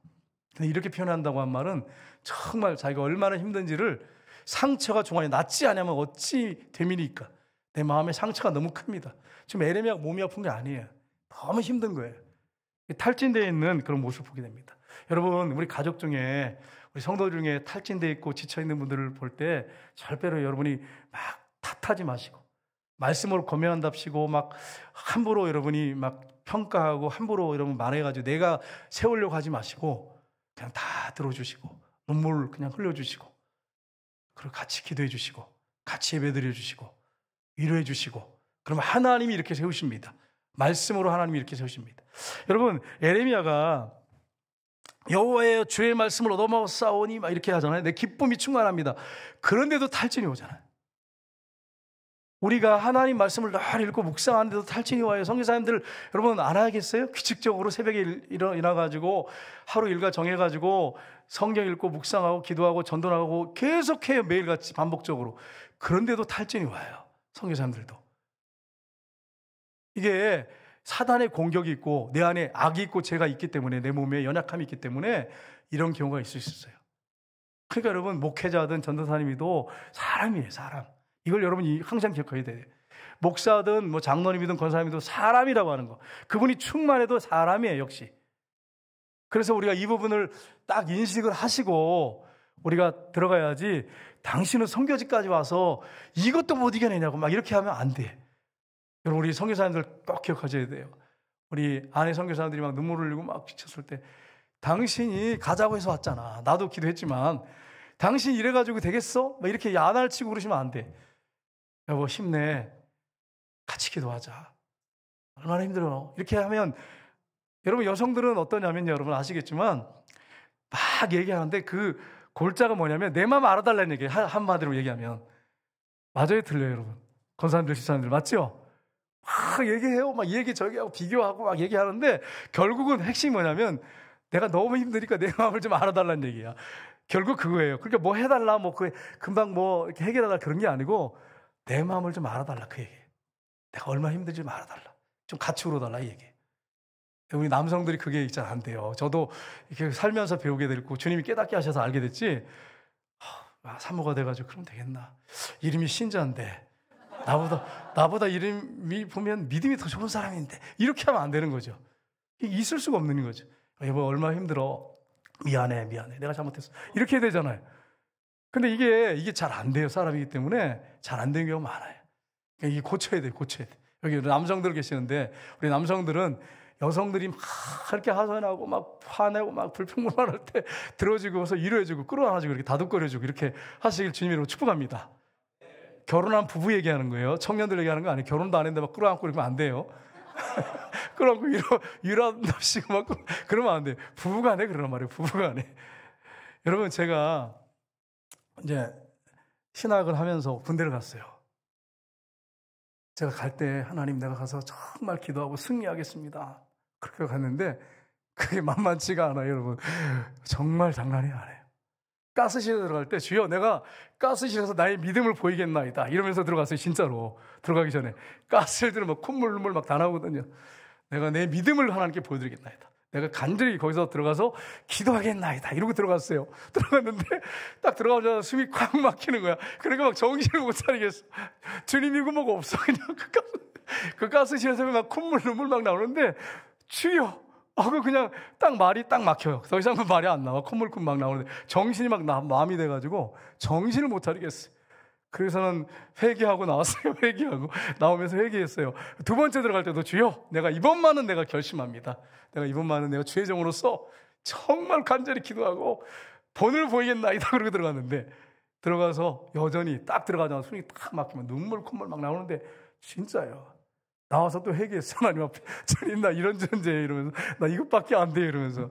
근데 이렇게 표현한다고 한 말은 정말 자기가 얼마나 힘든지를 상처가 중하여 낫지 않으면 어찌 됨이니까. 내 마음에 상처가 너무 큽니다. 지금 예레미야가 몸이 아픈 게 아니에요. 너무 힘든 거예요. 탈진되어 있는 그런 모습을 보게 됩니다. 여러분 우리 가족 중에 우리 성도 중에 탈진되어 있고 지쳐있는 분들을 볼 때 절대로 여러분이 막 탓하지 마시고 말씀으로 권면한답시고 막 함부로 여러분이 막 평가하고 함부로 여러분 말해가지고 내가 세우려고 하지 마시고 그냥 다 들어주시고 눈물 그냥 흘려주시고 그리고 같이 기도해 주시고 같이 예배드려 주시고 위로해 주시고 그러면 하나님이 이렇게 세우십니다. 말씀으로 하나님이 이렇게 세우십니다. 여러분 예레미야가 여호와여 주의 말씀을 얻어먹었사오니 막 이렇게 하잖아요. 내 기쁨이 충만합니다. 그런데도 탈진이 오잖아요. 우리가 하나님 말씀을 늘 읽고 묵상하는데도 탈진이 와요. 성교사님들 여러분 알아야겠어요? 규칙적으로 새벽에 일어나가지고 하루 일과 정해가지고 성경 읽고 묵상하고 기도하고 전도하고 계속해요. 매일같이 반복적으로. 그런데도 탈진이 와요. 성교사님들도. 이게 사단의 공격이 있고 내 안에 악이 있고 죄가 있기 때문에 내 몸에 연약함이 있기 때문에 이런 경우가 있을 수 있어요. 그러니까 여러분 목회자든 전도사님이도 사람이에요. 사람. 이걸 여러분이 항상 기억해야 돼요. 목사든 뭐 장로님이든 권사님이든 사람이라고 하는 거. 그분이 충만해도 사람이에요. 역시. 그래서 우리가 이 부분을 딱 인식을 하시고 우리가 들어가야지 당신은 선교지까지 와서 이것도 못 이겨내냐고 막 이렇게 하면 안 돼. 여러분 우리 선교사님들 꼭 기억하셔야 돼요. 우리 아내 선교사님들이 막 눈물을 흘리고 막 지쳤을 때 당신이 가자고 해서 왔잖아. 나도 기도했지만 당신 이래가지고 되겠어? 막 이렇게 야단을 치고 그러시면 안 돼. 여보 힘내. 같이 기도하자. 얼마나 힘들어. 이렇게 하면 여러분 여성들은 어떠냐면요. 여러분 아시겠지만 막 얘기하는데 그 골자가 뭐냐면 내 마음 알아달라는 얘기예요. 한마디로 얘기하면. 맞아요 틀려요 여러분. 권사님들 집사님들 맞죠? 막 얘기해요. 막 얘기 저기하고 비교하고 막 얘기하는데 결국은 핵심이 뭐냐면 내가 너무 힘드니까 내 마음을 좀 알아달라는 얘기야. 결국 그거예요. 그러니까 뭐 해달라 뭐 그 금방 뭐 이렇게 해결하달라 그런 게 아니고 내 마음을 좀 알아달라 그 얘기예요. 내가 얼마나 힘든지 좀 알아달라. 좀 같이 울어달라 이 얘기예요. 우리 남성들이 그게 잘 안 돼요. 저도 이렇게 살면서 배우게 됐고 주님이 깨닫게 하셔서 알게 됐지. 산모가 돼가지고 그러면 되겠나. 이름이 신자인데 나보다 이름이 보면 믿음이 더 좋은 사람인데 이렇게 하면 안 되는 거죠. 있을 수가 없는 거죠. 여보 얼마나 힘들어. 미안해 내가 잘못했어. 이렇게 해야 되잖아요. 근데 이게 잘 안 돼요. 사람이기 때문에 잘 안 되는 경우가 많아요. 이게 고쳐야 돼요. 여기 남성들 계시는데 우리 남성들은 여성들이 막 그렇게 하소연하고 막 화내고 막 불평불만할 때 들어주고서 위로해주고 끌어안아주고 이렇게 다독거려주고 이렇게 하시길 주님으로 축복합니다. 결혼한 부부 얘기하는 거예요. 청년들 얘기하는 거 아니에요. 결혼도 안 했는데 막 끌어안고 이러면 안 돼요. 끌어안고 위로한답시고 막 그러면 안 돼요. 부부간에 그러란 말이에요. 부부간에. 여러분 제가 이제 신학을 하면서 군대를 갔어요. 제가 갈 때 하나님 내가 가서 정말 기도하고 승리하겠습니다. 그렇게 갔는데 그게 만만치가 않아요. 여러분 정말 장난이 아니에요. 가스실에 들어갈 때 주여 내가 가스실에서 나의 믿음을 보이겠나이다 이러면서 들어갔어요. 진짜로 들어가기 전에 가스를 들으면 콧물 막 다 나오거든요. 내가 내 믿음을 하나님께 보여드리겠나이다. 내가 간절히 거기서 들어가서 기도하겠나이다 이러고 들어갔어요. 들어갔는데 딱 들어가자마자 숨이 꽉 막히는 거야. 그러니까 막 정신을 못 차리겠어. 주님이고 뭐가 없어. 그냥 그 가스실에서 막 콧물 눈물 막 나오는데 주여 하고 그냥 말이 딱 막혀요. 더 이상 그 말이 안 나와. 콧물 막 나오는데 정신이 막 마음이 돼가지고 정신을 못 차리겠어요. 그래서는 회개하고 나왔어요. 회개하고 나오면서 회개했어요. 두 번째 들어갈 때도 주여 내가 이번만은 내가 결심합니다. 내가 이번만은 내가 주의 종으로서 정말 간절히 기도하고 본을 보이겠나이다 그러고 들어갔는데 들어가서 여전히 딱 들어가자마자 숨이 딱 막히면 눈물 콧물 막 나오는데 진짜요. 나와서 또 회개했어. 하나님 앞에 주님 나 이런 존재예요 이러면서 나 이것밖에 안 돼요 이러면서.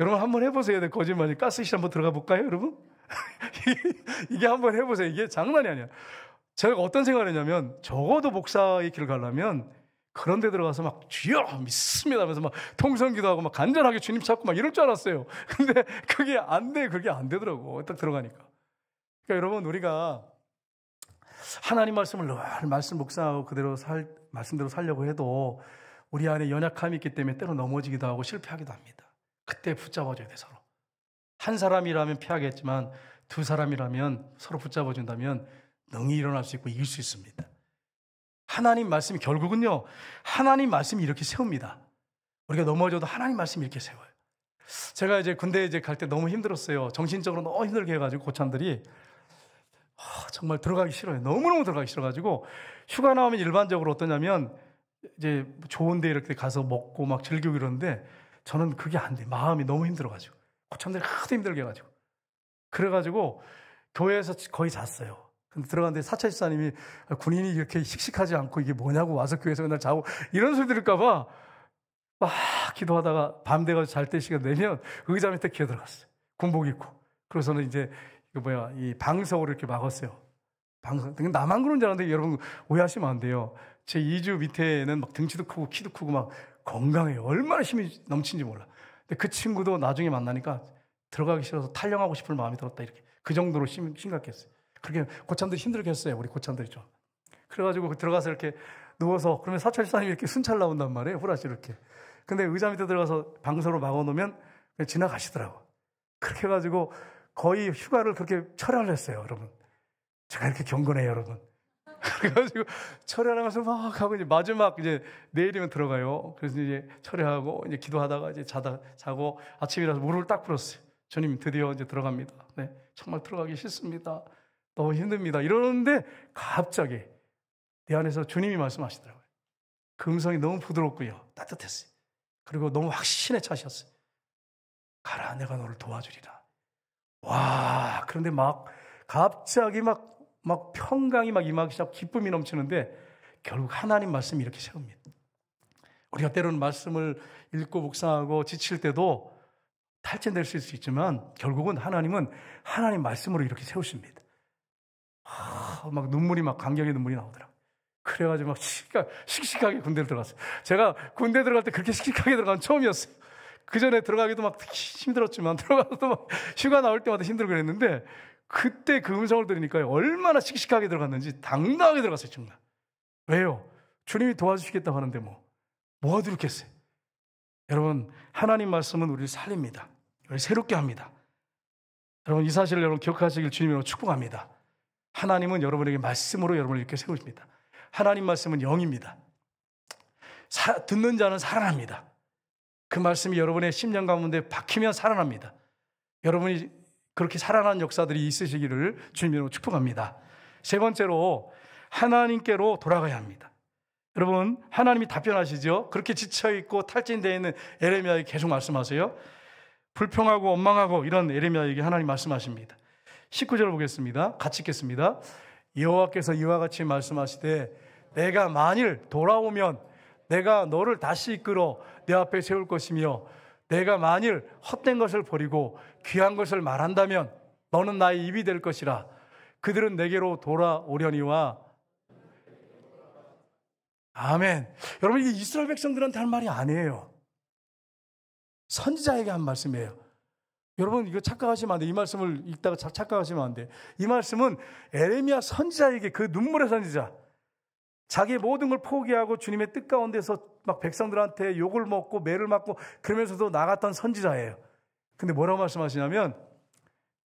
여러분 한번 해보세요. 거짓말이 가스실 한번 들어가 볼까요 여러분? 이게 한번 해보세요. 이게 장난이 아니야. 제가 어떤 생각을 했냐면 적어도 목사의 길을 가려면 그런 데 들어가서 막 주여 믿습니다 하면서 막 통성기도하고 막 간절하게 주님 찾고 막 이럴 줄 알았어요. 근데 그게 안 돼. 그게 안 되더라고. 딱 들어가니까. 그러니까 여러분 우리가 하나님 말씀을 늘 말씀 묵상하고 그대로 말씀대로 살려고 해도 우리 안에 연약함이 있기 때문에 때로 넘어지기도 하고 실패하기도 합니다. 그때 붙잡아줘야 돼 서로. 한 사람이라면 피하겠지만 두 사람이라면 서로 붙잡아준다면 능히 일어날 수 있고 이길 수 있습니다. 하나님 말씀이 결국은요. 하나님 말씀이 이렇게 세웁니다. 우리가 넘어져도 하나님 말씀이 이렇게 세워요. 제가 이제 군대에 갈 때 너무 힘들었어요. 정신적으로 너무 힘들게 해가지고 고참들이 정말 들어가기 싫어요. 너무너무 들어가기 싫어가지고 휴가 나오면 일반적으로 어떠냐면 이제 좋은 데 이렇게 가서 먹고 막 즐기고 이러는데 저는 그게 안 돼. 마음이 너무 힘들어가지고 고참들이 하도 힘들게 해가지고 그래가지고 교회에서 거의 잤어요. 근데 들어갔는데 사찰집사님이 군인이 이렇게 씩씩하지 않고 이게 뭐냐고 와서 교회에서 맨날 자고 이런 소리 들을까봐 막 기도하다가 밤 돼가지고 잘 때 시간 되면 의자 밑에 기어 들어갔어요. 군복 입고. 그래서는 이제 이 방석으로 이렇게 막았어요. 방석. 나만 그런 줄 알았는데 여러분 오해하시면 안 돼요. 제 2주 밑에는 막 등치도 크고 키도 크고 막 건강해요. 얼마나 힘이 넘치는지 몰라. 근데 그 친구도 나중에 만나니까 들어가기 싫어서 탈영하고 싶을 마음이 들었다. 이렇게. 그 정도로 심각했어요. 그렇게 고참들이 힘들게 했어요. 우리 고참들이 좀. 그래가지고 들어가서 이렇게 누워서 그러면 사찰사님이 이렇게 순찰 나온단 말이에요. 후라시 이렇게. 근데 의자 밑에 들어가서 방석으로 막아놓으면 그냥 지나가시더라고. 그렇게 해가지고 거의 휴가를 그렇게 철회를 했어요. 여러분. 제가 이렇게 경건해요. 여러분. 그래가지고 철회하면서 막 하고 이제 마지막 이제 내일이면 들어가요. 그래서 이제 철회하고 이제 기도하다가 이제 자고 아침이라서 무릎을 딱 꿇었어요. 주님 드디어 이제 들어갑니다. 네. 정말 들어가기 싫습니다. 너무 힘듭니다. 이러는데 갑자기 내 안에서 주님이 말씀하시더라고요. 그 음성이 너무 부드럽고요. 따뜻했어요. 그리고 너무 확신에 차셨어요. 가라, 내가 너를 도와주리라. 와, 그런데 막 갑자기 막 평강이 막 임하기 시작, 기쁨이 넘치는데 결국 하나님 말씀이 이렇게 세웁니다. 우리가 때로는 말씀을 읽고 묵상하고 지칠 때도 탈진될 수 있지만 결국은 하나님은 하나님 말씀으로 이렇게 세우십니다. 막 눈물이 막 감격의 눈물이 나오더라고요. 그래가지고 막 씩씩하게 군대를 들어갔어요. 제가 군대 들어갈 때 그렇게 씩씩하게 들어간 건 처음이었어요. 그 전에 들어가기도 막 힘들었지만 들어가서도 막 휴가 나올 때마다 힘들고 그랬는데 그때 그 음성을 들으니까 얼마나 씩씩하게 들어갔는지 당당하게 들어갔어요. 정말. 왜요? 주님이 도와주시겠다고 하는데 뭐가 두렵겠어요? 여러분, 하나님 말씀은 우리를 살립니다. 우리를 새롭게 합니다. 여러분, 이 사실을 여러분 기억하시길 주님으로 축복합니다. 하나님은 여러분에게 말씀으로 여러분을 이렇게 세우십니다. 하나님 말씀은 영입니다. 듣는 자는 살아납니다. 그 말씀이 여러분의 심령 가운데 박히면 살아납니다. 여러분이 그렇게 살아난 역사들이 있으시기를 주님으로 축복합니다. 세 번째로 하나님께로 돌아가야 합니다. 여러분, 하나님이 답변하시죠. 그렇게 지쳐있고 탈진되어 있는 에레미야에게 계속 말씀하세요. 불평하고 원망하고 이런 에레미야에게 하나님 말씀하십니다. 19절 보겠습니다. 같이 읽겠습니다. 여호와께서 이와 같이 말씀하시되 내가 만일 돌아오면 내가 너를 다시 이끌어 내 앞에 세울 것이며 내가 만일 헛된 것을 버리고 귀한 것을 말한다면 너는 나의 입이 될 것이라. 그들은 내게로 돌아오려니와. 아멘. 여러분, 이게 이스라엘 백성들한테 할 말이 아니에요. 선지자에게 한 말씀이에요. 여러분, 이거 착각하시면 안 돼요. 이 말씀을 읽다가 착각하시면 안 돼요. 이 말씀은 에레미야 선지자에게, 그 눈물의 선지자, 자기의 모든 걸 포기하고 주님의 뜻 가운데서 막 백성들한테 욕을 먹고 매를 맞고 그러면서도 나갔던 선지자예요. 근데 뭐라고 말씀하시냐면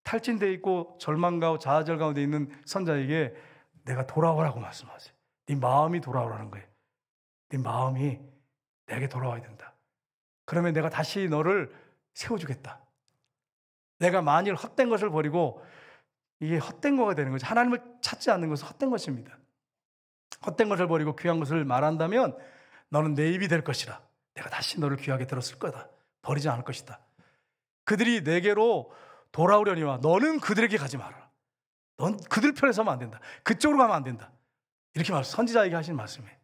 탈진되어 있고 절망과 자아절 가운데 있는 선자에게 내가 돌아오라고 말씀하세요. 네 마음이 돌아오라는 거예요. 네 마음이 내게 돌아와야 된다. 그러면 내가 다시 너를 세워주겠다. 내가 만일 헛된 것을 버리고, 이게 헛된 거가 되는 거죠. 하나님을 찾지 않는 것은 헛된 것입니다. 헛된 것을 버리고 귀한 것을 말한다면 너는 내 입이 될 것이라. 내가 다시 너를 귀하게 들었을 거다. 버리지 않을 것이다. 그들이 내게로 돌아오려니와 너는 그들에게 가지 마라. 넌 그들 편에 서면 안 된다. 그쪽으로 가면 안 된다. 이렇게 선지자에게 하신 말씀이에요.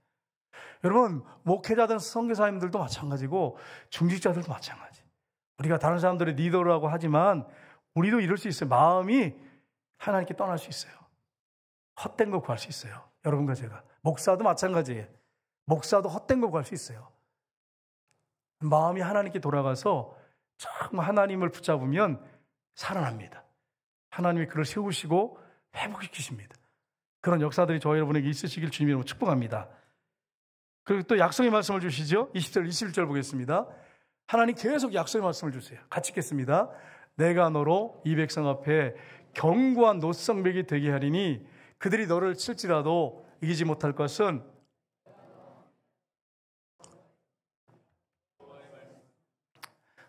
여러분, 목회자든 선교사님들도 마찬가지고 중직자들도 마찬가지. 우리가 다른 사람들의 리더라고 하지만 우리도 이럴 수 있어요. 마음이 하나님께 떠날 수 있어요. 헛된 거 구할 수 있어요. 여러분과 제가. 목사도 마찬가지예요. 목사도 헛된 거 구할 수 있어요. 마음이 하나님께 돌아가서 정말 하나님을 붙잡으면 살아납니다. 하나님이 그를 세우시고 회복시키십니다. 그런 역사들이 저희 여러분에게 있으시길 주님으로 축복합니다. 그리고 또 약속의 말씀을 주시죠. 20절, 21절 보겠습니다. 하나님 계속 약속의 말씀을 주세요. 같이 읽겠습니다. 내가 너로 이 백성 앞에 견고한 노성벽이 되게 하리니 그들이 너를 칠지라도 이기지 못할 것은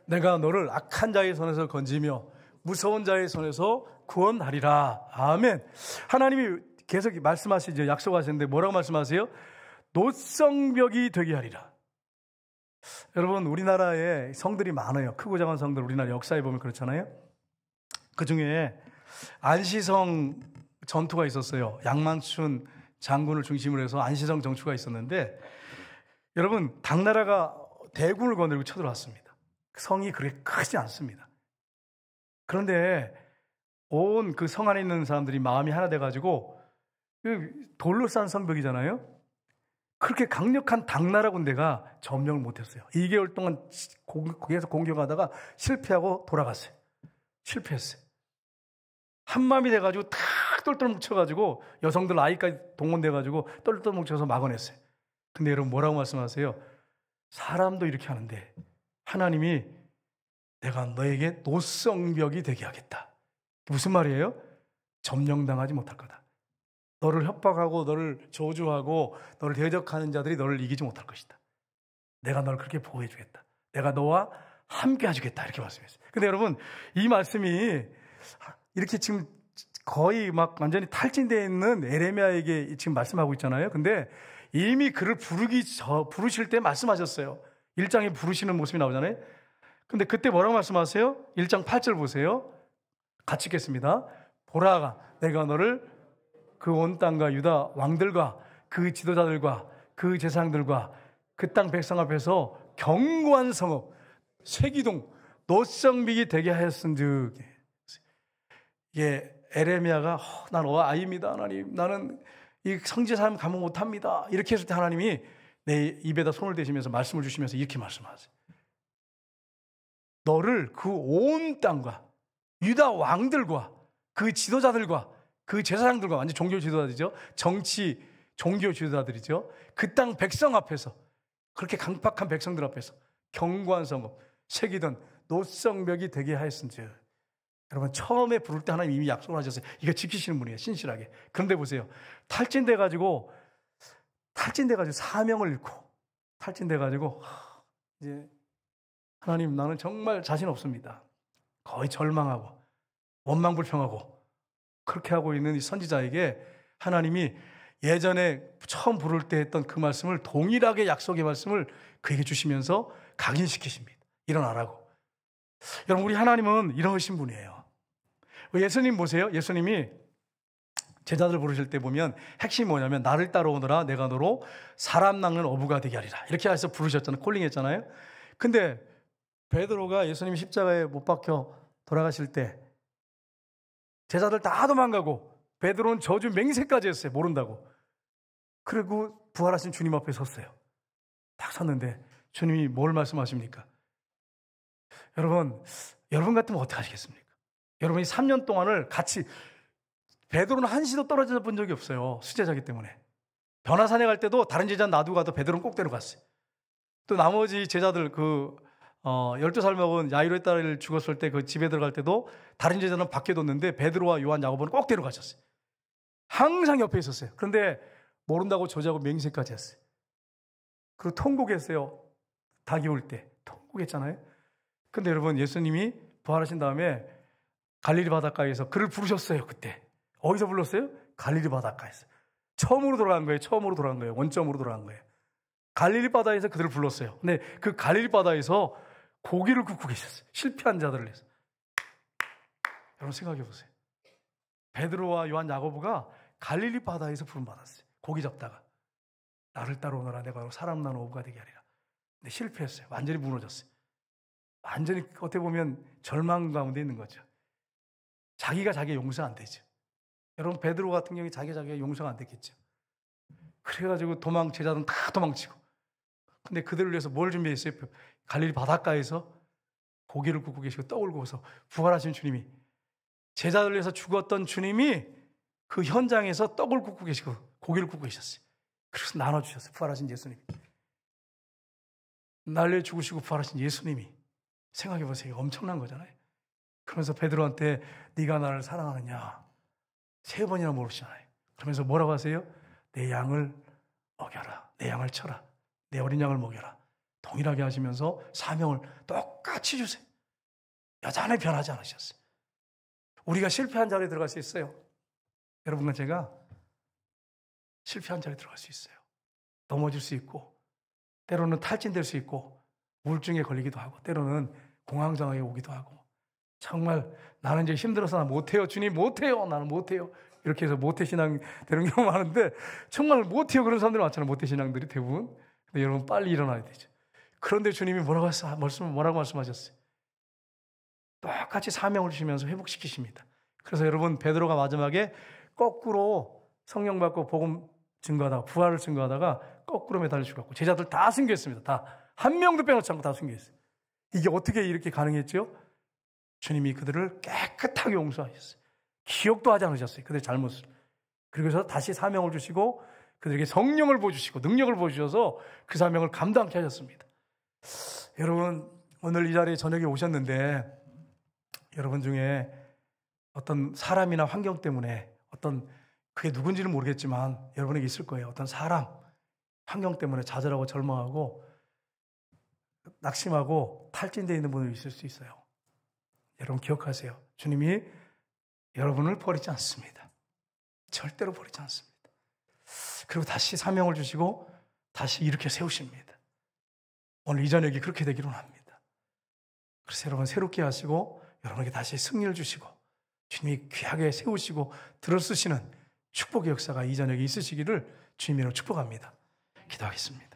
내가 너를 악한 자의 손에서 건지며 무서운 자의 손에서 구원하리라. 아멘. 하나님이 계속 말씀하시죠. 약속하셨는데 뭐라고 말씀하세요? 노성벽이 되게 하리라. 여러분, 우리나라에 성들이 많아요. 크고 작은 성들, 우리나라 역사에 보면 그렇잖아요. 그 중에 안시성 전투가 있었어요. 양만춘 장군을 중심으로 해서 안시성 전투가 있었는데, 여러분, 당나라가 대군을 거느리고 쳐들어왔습니다. 성이 그렇게 크지 않습니다. 그런데 온 그 성 안에 있는 사람들이 마음이 하나 돼가지고, 돌로 싼 성벽이잖아요. 그렇게 강력한 당나라 군대가 점령을 못했어요. 2개월 동안 거기에서 공격하다가 실패하고 돌아갔어요. 실패했어요. 한마음이 돼가지고 탁 똘똘 뭉쳐가지고 여성들 아이까지 동원돼가지고 똘똘 뭉쳐서 막아냈어요. 근데 여러분 뭐라고 말씀하세요? 사람도 이렇게 하는데 하나님이 내가 너에게 노성벽이 되게 하겠다. 무슨 말이에요? 점령당하지 못할 거다. 너를 협박하고 너를 저주하고 너를 대적하는 자들이 너를 이기지 못할 것이다. 내가 너를 그렇게 보호해 주겠다. 내가 너와 함께 해주겠다. 이렇게 말씀했어요. 근데 여러분, 이 말씀이 이렇게 지금 거의 막 완전히 탈진되어 있는 에레미야에게 지금 말씀하고 있잖아요. 근데 이미 그를 부르실 때 말씀하셨어요. 1장에 부르시는 모습이 나오잖아요. 근데 그때 뭐라고 말씀하세요? 1장 8절 보세요. 같이 읽겠습니다. 보라, 내가 너를 그 온 땅과 유다 왕들과 그 지도자들과 그 제사장들과 그 땅 백성 앞에서 견고한 성읍 세기동 노성벽이 되게 하였은즉. 이게 에레미야가 난 아이입니다 하나님, 나는 이 성지에 살면 가면 못합니다 이렇게 했을 때 하나님이 내 입에다 손을 대시면서 말씀을 주시면서 이렇게 말씀하세요. 너를 그 온 땅과 유다 왕들과 그 지도자들과 그 제사장들과, 완전 종교 지도자들이죠. 정치 종교 지도자들이죠. 그 땅 백성 앞에서, 그렇게 강팍한 백성들 앞에서 견고한 성읍 새기던 노성벽이 되게 하였은즉. 여러분, 처음에 부를 때 하나님 이미 약속을 하셨어요. 이거 지키시는 분이에요, 신실하게. 그런데 보세요, 탈진돼가지고 사명을 잃고 탈진돼가지고 이제 하나님, 나는 정말 자신 없습니다. 거의 절망하고 원망불평하고 그렇게 하고 있는 이 선지자에게 하나님이 예전에 처음 부를 때 했던 그 말씀을 동일하게 약속의 말씀을 그에게 주시면서 각인시키십니다. 일어나라고. 여러분, 우리 하나님은 이러신 분이에요. 예수님 보세요. 예수님이 제자들 부르실 때 보면 핵심이 뭐냐면 나를 따라오너라 내가 너로 사람 낚는 어부가 되게 하리라, 이렇게 해서 부르셨잖아요. 콜링했잖아요. 근데 베드로가 예수님이 십자가에 못 박혀 돌아가실 때 제자들 다 도망가고 베드로는 저주 맹세까지 했어요. 모른다고. 그리고 부활하신 주님 앞에 섰어요. 딱 섰는데 주님이 뭘 말씀하십니까? 여러분 같으면 어떻게 하시겠습니까? 여러분이 3년 동안을 같이, 베드로는 한시도 떨어져 본 적이 없어요. 수제자기 때문에. 변화산에 갈 때도 다른 제자 놔두고 가도 베드로는 꼭 데려갔어요. 또 나머지 제자들 12살 먹은 야이로의 딸을 죽었을 때 그 집에 들어갈 때도 다른 제자는 밖에 뒀는데 베드로와 요한, 야고보는 꼭 데려가셨어요. 항상 옆에 있었어요. 그런데 모른다고 저지하고 맹세까지 했어요. 그리고 통곡했어요. 닭이 올 때 통곡했잖아요. 근데 여러분, 예수님이 부활하신 다음에 갈릴리 바닷가에서 그를 부르셨어요. 그때 어디서 불렀어요? 갈릴리 바닷가에서. 처음으로 돌아간 거예요. 원점으로 돌아간 거예요. 갈릴리 바다에서 그들을 불렀어요. 근데 그 갈릴리 바다에서 고기를 굽고 계셨어요. 실패한 자들을 위해서. 여러분 생각해 보세요. 베드로와 요한, 야고보가 갈릴리 바다에서 부름받았어요. 고기 잡다가 나를 따라오너라 내가 사람 나는 어부가 되게 하리라. 근데 실패했어요. 완전히 무너졌어요. 완전히 어떻게 보면 절망 가운데 있는 거죠. 자기가 자기 용서 안 되죠. 여러분, 베드로 같은 경우에 자기가 용서가 안 됐겠죠. 그래가지고 제자들은 다 도망치고. 근데 그들을 위해서 뭘 준비했어요? 갈릴리 바닷가에서 고기를 굽고 계시고 떡을 구워서 부활하신 주님이, 제자들을 위해서 죽었던 주님이 그 현장에서 떡을 굽고 계시고 고기를 굽고 계셨어요. 그래서 나눠주셨어요. 부활하신 예수님이. 날 위해 죽으시고 부활하신 예수님이. 생각해 보세요. 엄청난 거잖아요. 그러면서 베드로한테 네가 나를 사랑하느냐 3번이나 물으시잖아요. 그러면서 뭐라고 하세요? 내 양을 먹여라, 내 양을 쳐라, 내 어린 양을 먹여라. 동일하게 하시면서 사명을 똑같이 주세요. 여전히 변하지 않으셨어요. 우리가 실패한 자리에 들어갈 수 있어요. 여러분과 제가 실패한 자리에 들어갈 수 있어요. 넘어질 수 있고, 때로는 탈진될 수 있고, 우울증에 걸리기도 하고, 때로는 공황장애에 오기도 하고, 정말 나는 이제 힘들어서 나 못해요. 주님 못해요. 나는 못해요. 이렇게 해서 모태신앙 되는 경우 많은데, 정말 못해요. 그런 사람들이 많잖아요. 모태신앙들이 대부분. 근데 여러분 빨리 일어나야 되죠. 그런데 주님이 뭐라고 말씀하셨어요? 똑같이 사명을 주시면서 회복시키십니다. 그래서 여러분, 베드로가 마지막에 거꾸로 성령 받고 복음 증거하다가, 부활을 증거하다가 거꾸로 매달려 죽었고, 제자들 다 순교했습니다. 다. 한 명도 빼놓지 않고 다 순교했어요. 이게 어떻게 이렇게 가능했죠? 주님이 그들을 깨끗하게 용서하셨어요. 기억도 하지 않으셨어요. 그들의 잘못을. 그래서 다시 사명을 주시고 그들에게 성령을 부어주시고 능력을 부어주셔서 그 사명을 감당케 하셨습니다. 여러분, 오늘 이 자리에 저녁에 오셨는데 여러분 중에 어떤 사람이나 환경 때문에 어떤 그게 누군지는 모르겠지만 여러분에게 있을 거예요. 어떤 사람, 환경 때문에 좌절하고 절망하고 낙심하고 탈진되어 있는 분이 있을 수 있어요. 여러분 기억하세요. 주님이 여러분을 버리지 않습니다. 절대로 버리지 않습니다. 그리고 다시 사명을 주시고 다시 일으켜 세우십니다. 오늘 이 저녁이 그렇게 되기로 합니다. 그래서 여러분 새롭게 하시고 여러분에게 다시 승리를 주시고 주님이 귀하게 세우시고 들어쓰시는 축복의 역사가 이 저녁에 있으시기를 주님으로 축복합니다. 기도하겠습니다.